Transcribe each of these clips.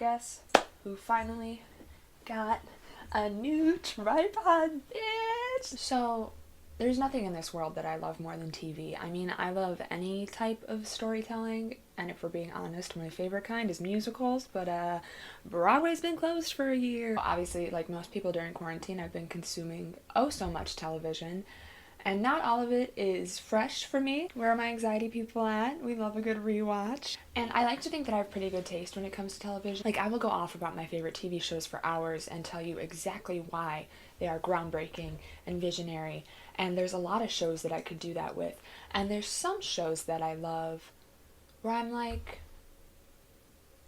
guess who finally got a new tripod, bitch? So, there's nothing in this world that I love more than TV. I mean, I love any type of storytelling, and if we're being honest, my favorite kind is musicals, but Broadway's been closed for a year. Obviously, like most people during quarantine, I've been consuming oh so much television, and not all of it is fresh for me. Where are my anxiety people at? We love a good rewatch. And I like to think that I have pretty good taste when it comes to television. Like, I will go off about my favorite TV shows for hours and tell you exactly why they are groundbreaking and visionary. And there's a lot of shows that I could do that with. And there's some shows that I love where I'm like,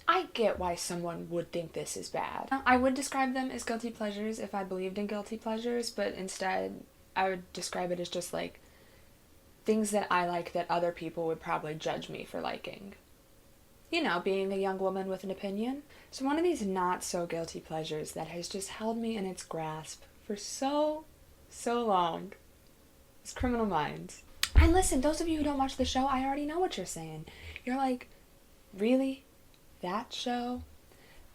I get why someone would think this is bad. I would describe them as guilty pleasures if I believed in guilty pleasures, but instead I would describe it as just like things that I like that other people would probably judge me for liking. You know, being a young woman with an opinion. So one of these not so guilty pleasures that has just held me in its grasp for so long is Criminal Minds. And listen, those of you who don't watch the show, I already know what you're saying. You're like, really? That show?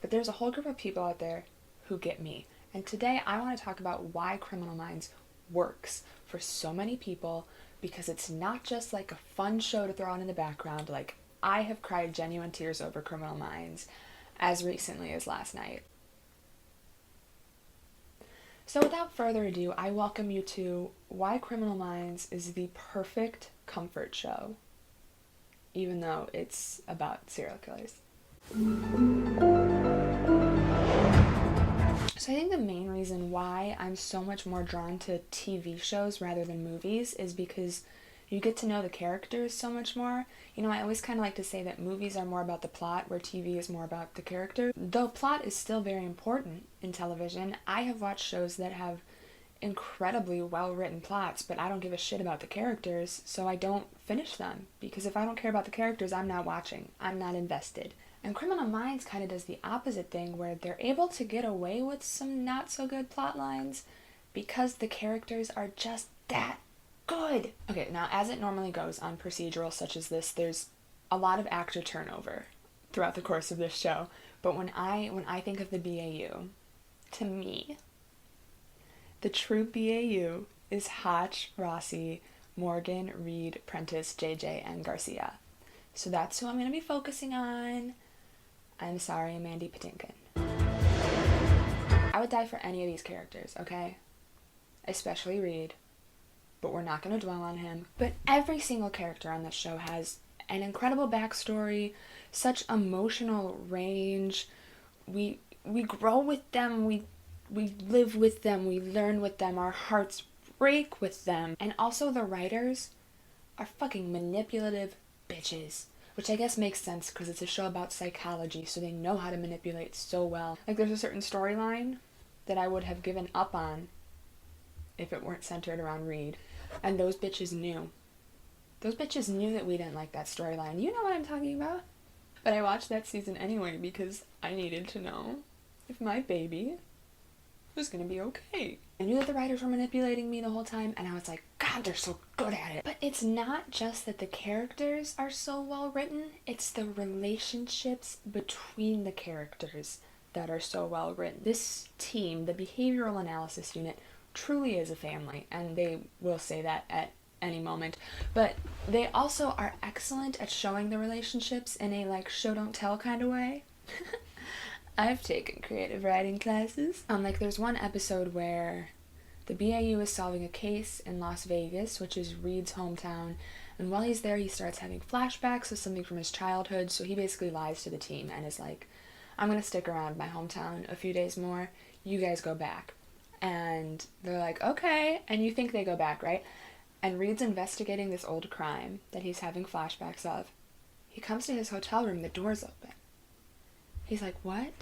But there's a whole group of people out there who get me. And today I want to talk about why Criminal Minds works for so many people, because it's not just like a fun show to throw on in the background. Like, I have cried genuine tears over Criminal Minds as recently as last night. So without further ado, I welcome you to why Criminal Minds is the perfect comfort show, even though it's about serial killers. So I think the main reason why I'm so much more drawn to TV shows rather than movies is because you get to know the characters so much more. You know, I always kind of like to say that movies are more about the plot, where TV is more about the character. Though plot is still very important in television, I have watched shows that have incredibly well-written plots, but I don't give a shit about the characters, so I don't finish them. Because if I don't care about the characters, I'm not watching. I'm not invested. And Criminal Minds kind of does the opposite thing, where they're able to get away with some not-so-good plot lines because the characters are just that good. Okay, now as it normally goes on procedurals such as this, there's a lot of actor turnover throughout the course of this show. But when I think of the BAU, to me, the true BAU is Hotch, Rossi, Morgan, Reed, Prentice, JJ, and Garcia. So that's who I'm going to be focusing on. I'm sorry, Mandy Patinkin. I would die for any of these characters, okay? Especially Reed. But we're not going to dwell on him. But every single character on this show has an incredible backstory, such emotional range. We grow with them, we live with them, we learn with them, our hearts break with them. And also the writers are fucking manipulative bitches. Which I guess makes sense because it's a show about psychology, so they know how to manipulate so well. Like, there's a certain storyline that I would have given up on if it weren't centered around Reed. And those bitches knew. Those bitches knew that we didn't like that storyline. You know what I'm talking about? But I watched that season anyway because I needed to know if my baby was gonna be okay. I knew that the writers were manipulating me the whole time, and I was like, God, they're so good at it. But it's not just that the characters are so well written, it's the relationships between the characters that are so well written. This team, the behavioral analysis unit, truly is a family, and they will say that at any moment. But they also are excellent at showing the relationships in a like show don't tell kind of way. I've taken creative writing classes. Like, there's one episode where the BAU is solving a case in Las Vegas, which is Reed's hometown, and while he's there, he starts having flashbacks of something from his childhood, so he basically lies to the team and is like, I'm gonna stick around my hometown a few days more, you guys go back. And they're like, okay, and you think they go back, right? And Reed's investigating this old crime that he's having flashbacks of. He comes to his hotel room, the door's open. He's like, what?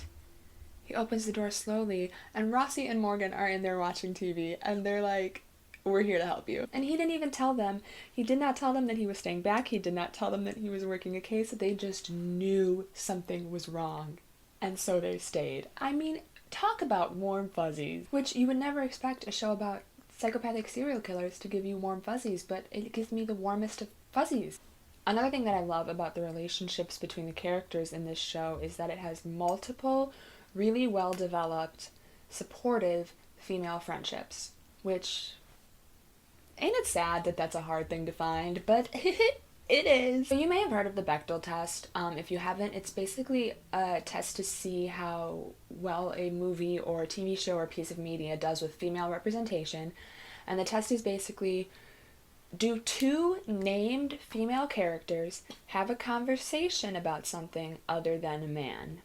He opens the door slowly, and Rossi and Morgan are in there watching TV, and they're like, we're here to help you. And he didn't even tell them. He did not tell them that he was staying back. He did not tell them that he was working a case. They just knew something was wrong, and so they stayed. I mean, talk about warm fuzzies, which you would never expect a show about psychopathic serial killers to give you warm fuzzies, but it gives me the warmest of fuzzies. Another thing that I love about the relationships between the characters in this show is that it has multiple, really well developed, supportive female friendships, which ain't it sad that that's a hard thing to find, but it is. So you may have heard of the Bechdel test. If you haven't, it's basically a test to see how well a movie or a TV show or piece of media does with female representation. And the test is basically, do two named female characters have a conversation about something other than a man?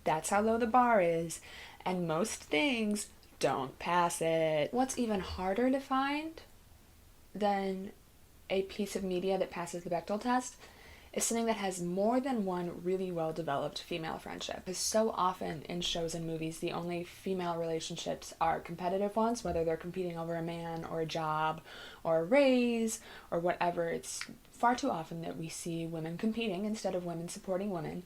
That's how low the bar is, and most things don't pass it. What's even harder to find than a piece of media that passes the Bechdel test is something that has more than one really well-developed female friendship. Because so often in shows and movies, the only female relationships are competitive ones, whether they're competing over a man or a job or a raise or whatever. It's far too often that we see women competing instead of women supporting women.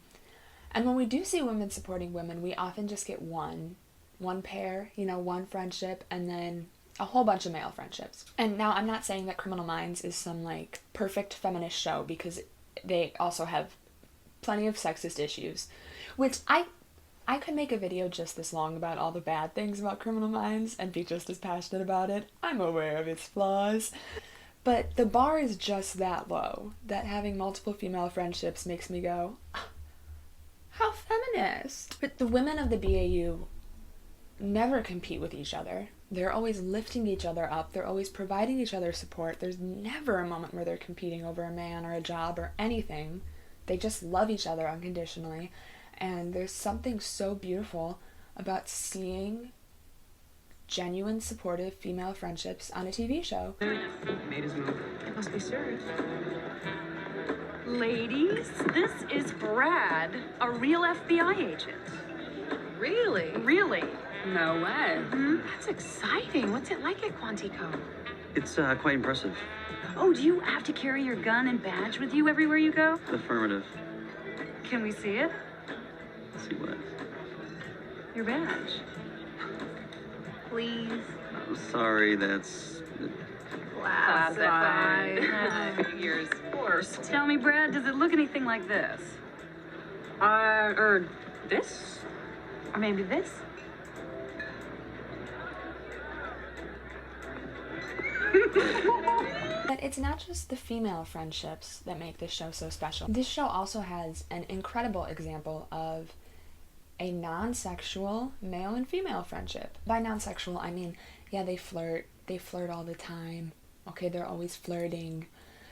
And when we do see women supporting women, we often just get one pair, one friendship, and then a whole bunch of male friendships. And now I'm not saying that Criminal Minds is some perfect feminist show, because they also have plenty of sexist issues, which I could make a video just this long about all the bad things about Criminal Minds and be just as passionate about it. I'm aware of its flaws. But the bar is just that low, that having multiple female friendships makes me go, how feminist. But the women of the BAU never compete with each other. They're always lifting each other up. They're always providing each other support. There's never a moment where they're competing over a man or a job or anything. They just love each other unconditionally. And there's something so beautiful about seeing genuine, supportive female friendships on a TV show. Made his move. It must be serious. Ladies, this is Brad, a real FBI agent. Really? Really. No way. Mm-hmm. That's exciting. What's it like at Quantico? It's quite impressive. Oh, do you have to carry your gun and badge with you everywhere you go? Affirmative. Can we see it? Let's see what? Your badge. Please. Oh, sorry, that's... Classified. Figures. Of course. Tell me, Brad, does it look anything like this? Or this? Or maybe this? But it's not just the female friendships that make this show so special. This show also has an incredible example of a non-sexual male and female friendship. By non-sexual, I mean, yeah, they flirt all the time. Okay, they're always flirting,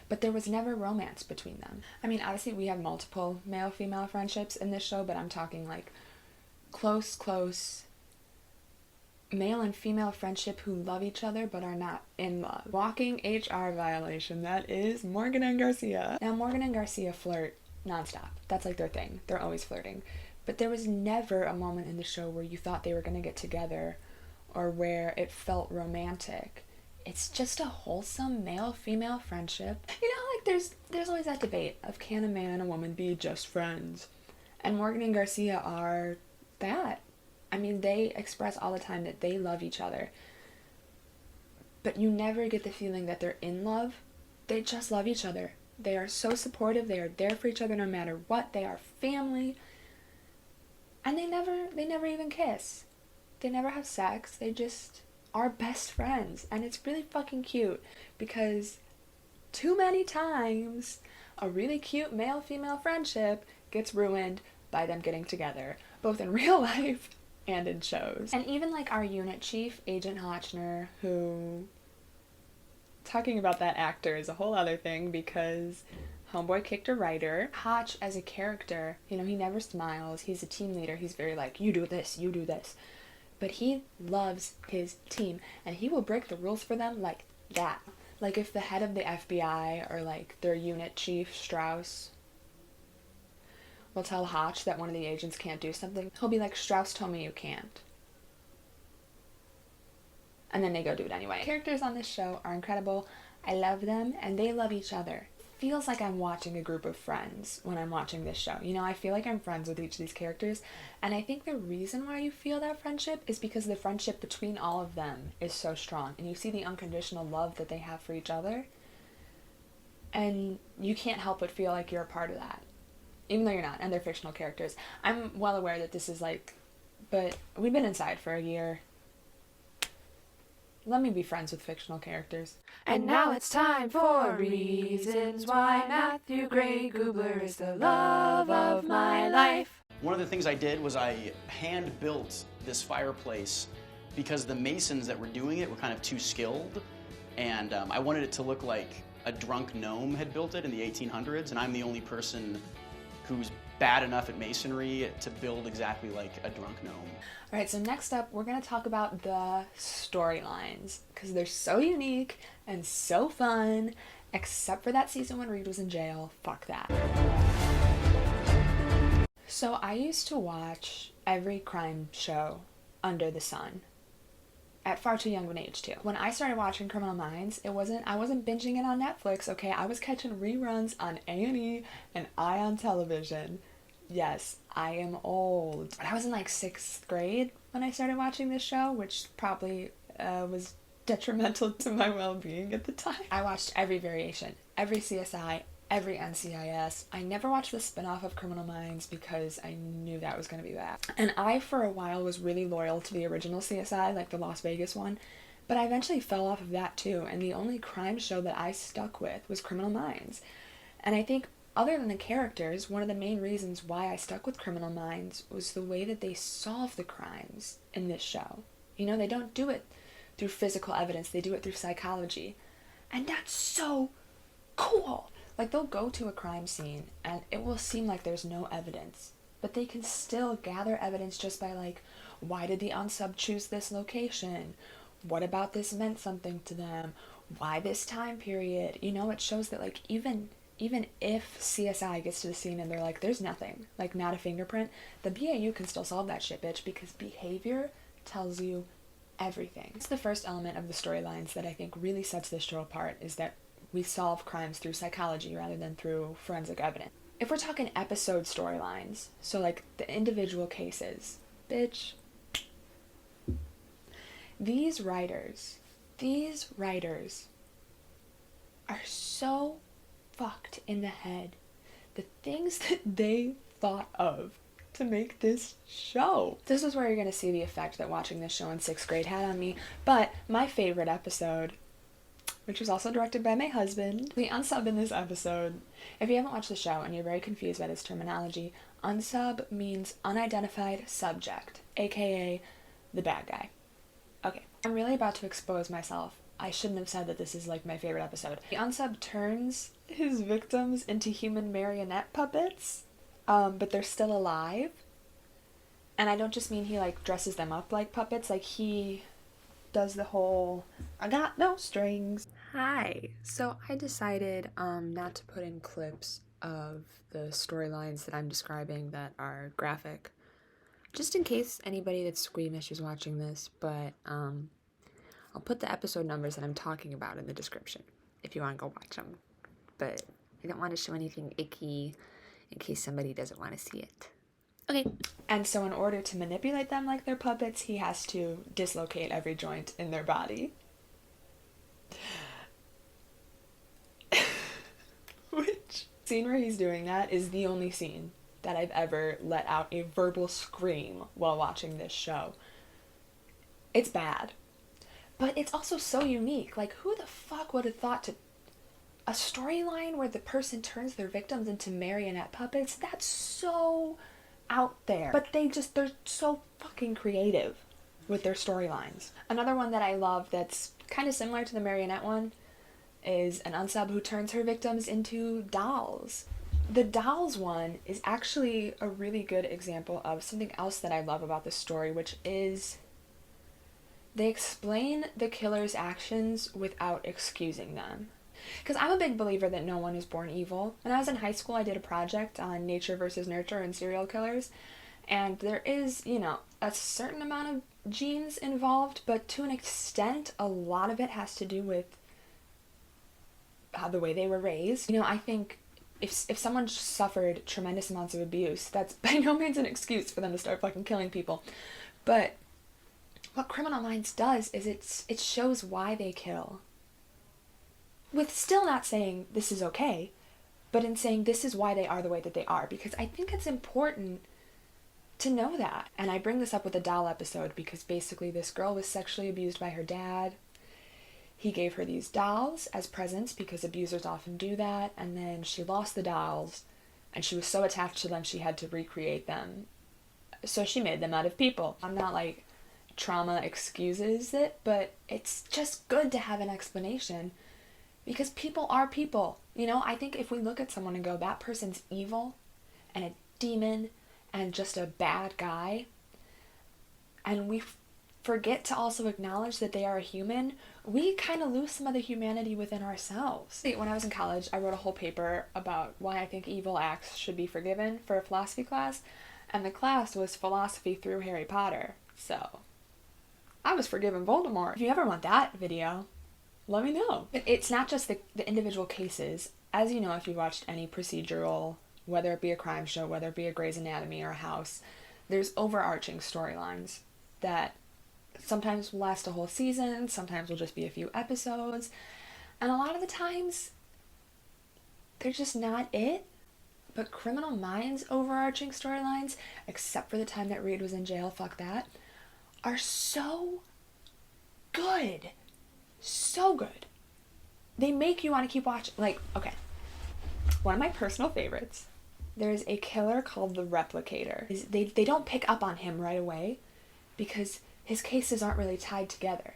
but there was never romance between them. I mean, obviously we have multiple male-female friendships in this show, but I'm talking close male and female friendship who love each other but are not in love. Walking HR violation, that is Morgan and Garcia. Now, Morgan and Garcia flirt nonstop. That's their thing. They're always flirting. But there was never a moment in the show where you thought they were going to get together or where it felt romantic. It's just a wholesome male-female friendship. There's always that debate of, can a man and a woman be just friends? And Morgan and Garcia are that. I mean, they express all the time that they love each other. But you never get the feeling that they're in love. They just love each other. They are so supportive. They are there for each other no matter what. They are family. And they never even kiss. They never have sex. They just are best friends. And it's really fucking cute, because too many times a really cute male-female friendship gets ruined by them getting together, both in real life and in shows. And even our unit chief, Agent Hotchner, who, talking about that actor is a whole other thing, because homeboy kicked a writer. Hotch as a character, he never smiles. He's a team leader. He's very you do this, you do this. But he loves his team, and he will break the rules for them like that. If the head of the FBI or their unit chief, Strauss, will tell Hotch that one of the agents can't do something, he'll be like, Strauss told me you can't. And then they go do it anyway. Characters on this show are incredible. I love them, and they love each other. Feels like I'm watching a group of friends when I'm watching this show. I feel like I'm friends with each of these characters, and I think the reason why you feel that friendship is because the friendship between all of them is so strong, and you see the unconditional love that they have for each other, And you can't help but feel like you're a part of that, even though you're not, and they're fictional characters. I'm well aware that this is like, but we've been inside for a year. Let me be friends with fictional characters. And now it's time for reasons why Matthew Gray Goobler is the love of my life. One of the things I did was I hand-built this fireplace because the masons that were doing it were kind of too skilled, and I wanted it to look like a drunk gnome had built it in the 1800s, and I'm the only person who's bad enough at masonry to build exactly like a drunk gnome. All right, so next up, we're going to talk about the storylines, because they're so unique and so fun, except for that season when Reed was in jail. Fuck that. So I used to watch every crime show under the sun. At far too young of an age, too. When I started watching Criminal Minds, I wasn't binging it on Netflix, okay? I was catching reruns on A&E and Ion Television. Yes, I am old. I was in like 6th grade when I started watching this show, which probably was detrimental to my well-being at the time. I watched every variation, every CSI, every NCIS. I never watched the spin-off of Criminal Minds because I knew that was going to be bad. And I, for a while, was really loyal to the original CSI, like the Las Vegas one, but I eventually fell off of that too, and the only crime show that I stuck with was Criminal Minds. And I think, other than the characters, one of the main reasons why I stuck with Criminal Minds was the way that they solve the crimes in this show. You know, they don't do it through physical evidence, they do it through psychology. And that's so cool! Like, they'll go to a crime scene, and it will seem like there's no evidence, but they can still gather evidence just by, like, why did the unsub choose this location? What about this meant something to them? Why this time period? You know, it shows that, like, even if CSI gets to the scene and they're like, there's nothing, like, not a fingerprint, the BAU can still solve that shit, bitch, because behavior tells you everything. It's the first element of the storylines that I think really sets this show apart, is that we solve crimes through psychology rather than through forensic evidence. If we're talking episode storylines, so like the individual cases, bitch, these writers are so fucked in the head. The things that they thought of to make this show. This is where you're going to see the effect that watching this show in 6th grade had on me, but my favorite episode, which was also directed by my husband. The unsub in this episode, if you haven't watched the show and you're very confused by this terminology, unsub means unidentified subject, aka the bad guy. Okay, I'm really about to expose myself. I shouldn't have said that this is like my favorite episode. The unsub turns his victims into human marionette puppets, but they're still alive. And I don't just mean he like dresses them up like puppets, like he does the whole, I got no strings. Hi. So I decided not to put in clips of the storylines that I'm describing that are graphic, just in case anybody that's squeamish is watching this, but I'll put the episode numbers that I'm talking about in the description if you want to go watch them. But I don't want to show anything icky in case somebody doesn't want to see it. Okay. And so in order to manipulate them like they're puppets, he has to dislocate every joint in their body. Which scene where he's doing that is the only scene that I've ever let out a verbal scream while watching this show. It's bad. But it's also so unique. Like, who the fuck would have thought to... A storyline where the person turns their victims into marionette puppets? That's so out there. But they're so fucking creative with their storylines. Another one that I love that's kind of similar to the marionette one is an unsub who turns her victims into dolls. The dolls one is actually a really good example of something else that I love about this story, which is they explain the killer's actions without excusing them. Because I'm a big believer that no one is born evil. When I was in high school, I did a project on nature versus nurture and serial killers, and there is, you know, a certain amount of genes involved, but to an extent, a lot of it has to do with the way they were raised. You know, I think if someone suffered tremendous amounts of abuse, that's by no means an excuse for them to start fucking killing people. But what Criminal Minds does is it shows why they kill. with still not saying this is okay, but in saying this is why they are the way that they are, because I think it's important to know that. And I bring this up with the doll episode because basically this girl was sexually abused by her dad. He gave her these dolls as presents because abusers often do that, and then she lost the dolls, and she was so attached to them she had to recreate them. So she made them out of people. I'm not like trauma excuses it, but it's just good to have an explanation because people are people. You know, I think if we look at someone and go, that person's evil and a demon and just a bad guy, and we forget to also acknowledge that they are a human, we kind of lose some of the humanity within ourselves. When I was in college, I wrote a whole paper about why I think evil acts should be forgiven for a philosophy class, and the class was philosophy through Harry Potter. So I was forgiving Voldemort. If you ever want that video, let me know. It's not just the individual cases. As you know, if you've watched any procedural, whether it be a crime show, whether it be a Grey's Anatomy or a House, there's overarching storylines that sometimes will last a whole season, sometimes will just be a few episodes, and a lot of the times they're just not it. But Criminal Minds' overarching storylines, except for the time that Reed was in jail, fuck that, are so good. So good. They make you want to keep watching. Like, okay, one of my personal favorites, there's a killer called the Replicator. They don't pick up on him right away because his cases aren't really tied together,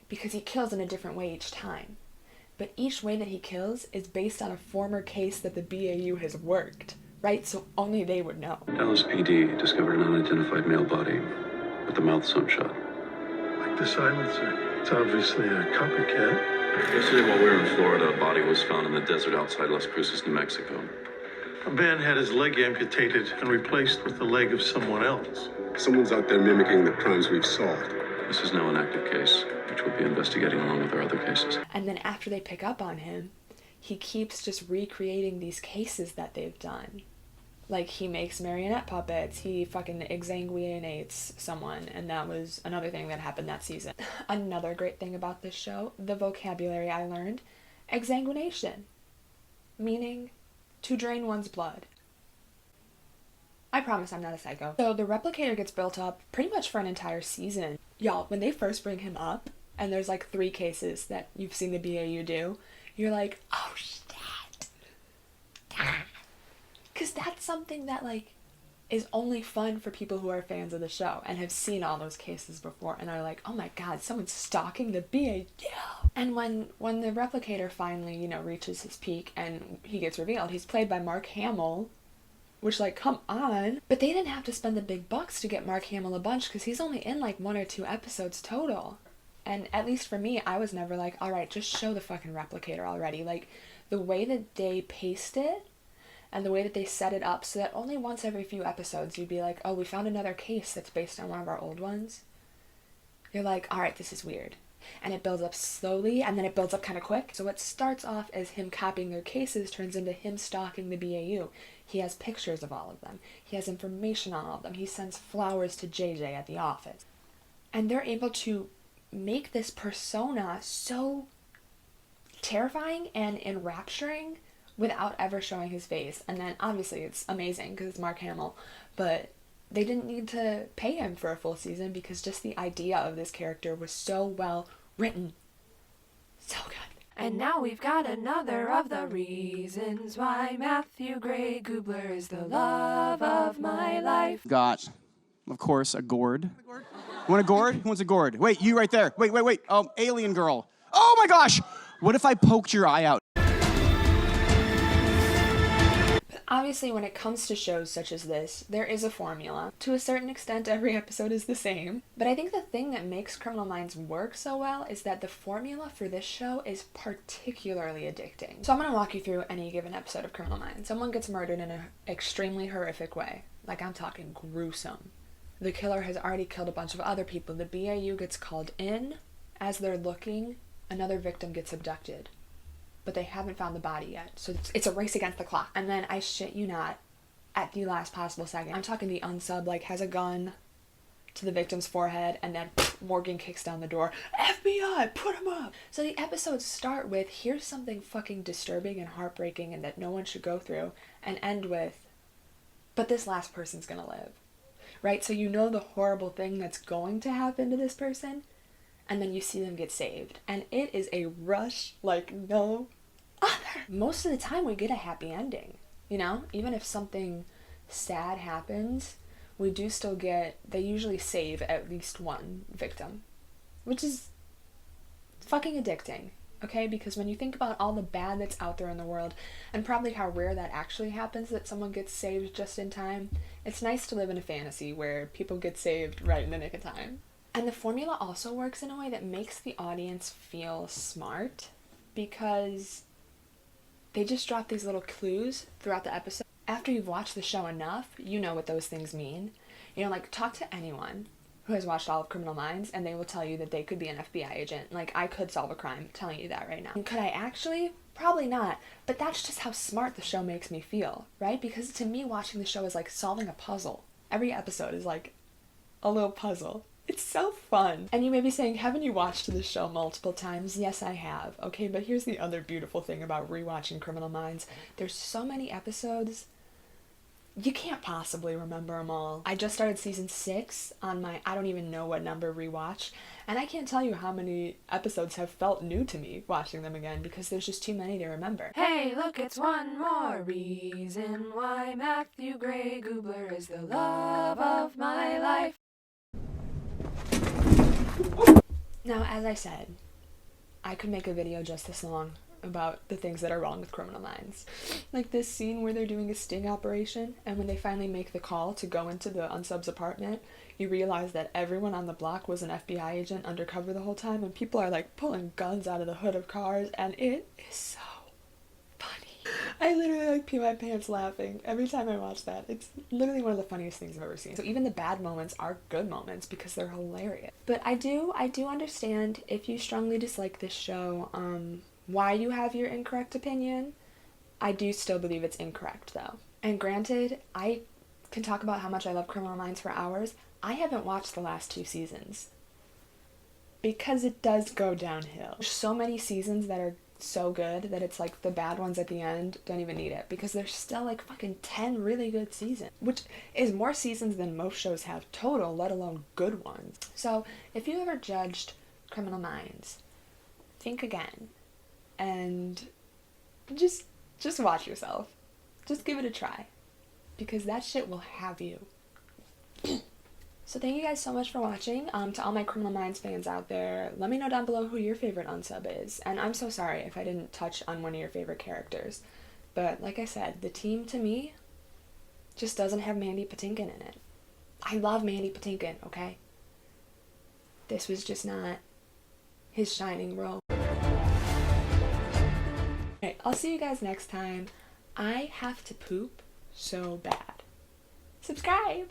because he kills in a different way each time. But each way that he kills is based on a former case that the BAU has worked, right? So only they would know. Dallas PD discovered an unidentified male body with the mouth sewn shut. Like the silencer. It's obviously a copycat. Yesterday while we were in Florida, a body was found in the desert outside Las Cruces, New Mexico. A man had his leg amputated and replaced with the leg of someone else. Someone's out there mimicking the crimes we've solved. This is now an active case, which we'll be investigating along with our other cases. And then after they pick up on him, he keeps just recreating these cases that they've done. Like, he makes marionette puppets, he fucking exsanguinates someone, and that was another thing that happened that season. Another great thing about this show, the vocabulary I learned, exsanguination, meaning to drain one's blood. I promise I'm not a psycho. So the Replicator gets built up pretty much for an entire season. Y'all, when they first bring him up, and there's like 3 cases that you've seen the BAU do, you're like, oh shit. Because that's something that like is only fun for people who are fans of the show and have seen all those cases before and are like, oh my god, someone's stalking the BAU. And when the Replicator finally, you know, reaches his peak and he gets revealed, he's played by Mark Hamill, which, like, come on. But they didn't have to spend the big bucks to get Mark Hamill a bunch because he's only in like 1 or 2 episodes total. And at least for me, I was never like, alright, just show the fucking Replicator already. Like, the way that they paced it and the way that they set it up so that only once every few episodes you'd be like, oh, we found another case that's based on one of our old ones. You're like, alright, this is weird. And it builds up slowly, and then it builds up kind of quick. So what starts off as him copying their cases turns into him stalking the BAU. He has pictures of all of them. He has information on all of them. He sends flowers to JJ at the office. And they're able to make this persona so terrifying and enrapturing without ever showing his face. And then obviously it's amazing because it's Mark Hamill, but they didn't need to pay him for a full season because just the idea of this character was so well written. So good. And now we've got another of the reasons why Matthew Gray Goobler is the love of my life. Got, of course, a gourd. You want a gourd? Who wants a gourd? Wait, you right there. Wait. Alien girl. Oh my gosh! What if I poked your eye out? Obviously, when it comes to shows such as this, there is a formula. To a certain extent, every episode is the same. But I think the thing that makes Criminal Minds work so well is that the formula for this show is particularly addicting. So I'm going to walk you through any given episode of Criminal Minds. Someone gets murdered in an extremely horrific way. Like, I'm talking gruesome. The killer has already killed a bunch of other people. The BAU gets called in. As they're looking, another victim gets abducted. But they haven't found the body yet. So it's a race against the clock. And then, I shit you not, at the last possible second, I'm talking the unsub, like, has a gun to the victim's forehead and then Morgan kicks down the door, FBI, put him up! So the episodes start with, here's something fucking disturbing and heartbreaking and that no one should go through, and end with, but this last person's gonna live. Right? So you know the horrible thing that's going to happen to this person, and then you see them get saved. And it is a rush like no other. Most of the time we get a happy ending, you know? Even if something sad happens, we do still get, they usually save at least one victim, which is fucking addicting, okay? Because when you think about all the bad that's out there in the world, and probably how rare that actually happens, that someone gets saved just in time, it's nice to live in a fantasy where people get saved right in the nick of time. And the formula also works in a way that makes the audience feel smart, because they just drop these little clues throughout the episode. After you've watched the show enough, you know what those things mean. You know, like, talk to anyone who has watched all of Criminal Minds, and they will tell you that they could be an FBI agent. Like, I could solve a crime, I'm telling you that right now. And could I actually? Probably not. But that's just how smart the show makes me feel, right? Because to me, watching the show is like solving a puzzle. Every episode is like a little puzzle. It's so fun. And you may be saying, haven't you watched this show multiple times? Yes, I have. Okay, but here's the other beautiful thing about rewatching Criminal Minds. There's so many episodes, you can't possibly remember them all. I just started season 6 on my, I don't even know what number rewatch, and I can't tell you how many episodes have felt new to me watching them again, because there's just too many to remember. Hey, look, it's one more reason why Matthew Gray Goobler is the love of my life. Now, as I said, I could make a video just this long about the things that are wrong with Criminal Minds. Like this scene where they're doing a sting operation, and when they finally make the call to go into the unsub's apartment, you realize that everyone on the block was an FBI agent undercover the whole time, and people are like pulling guns out of the hood of cars, and it is so funny. I literally like pee my pants laughing every time I watch that. It's literally one of the funniest things I've ever seen. So even the bad moments are good moments because they're hilarious. But I do understand if you strongly dislike this show, why you have your incorrect opinion. I do still believe it's incorrect though. And granted, I can talk about how much I love Criminal Minds for hours. I haven't watched the last 2 seasons because it does go downhill. There's so many seasons that are so good that it's like the bad ones at the end don't even need it, because there's still like fucking 10 really good seasons, which is more seasons than most shows have total, let alone good ones. So if you ever judged Criminal Minds, think again. And just watch yourself. Just give it a try. Because that shit will have you. So thank you guys so much for watching. To all my Criminal Minds fans out there, let me know down below who your favorite unsub is. And I'm so sorry if I didn't touch on one of your favorite characters. But like I said, the team to me just doesn't have Mandy Patinkin in it. I love Mandy Patinkin, okay? This was just not his shining role. Alright, I'll see you guys next time. I have to poop so bad. Subscribe!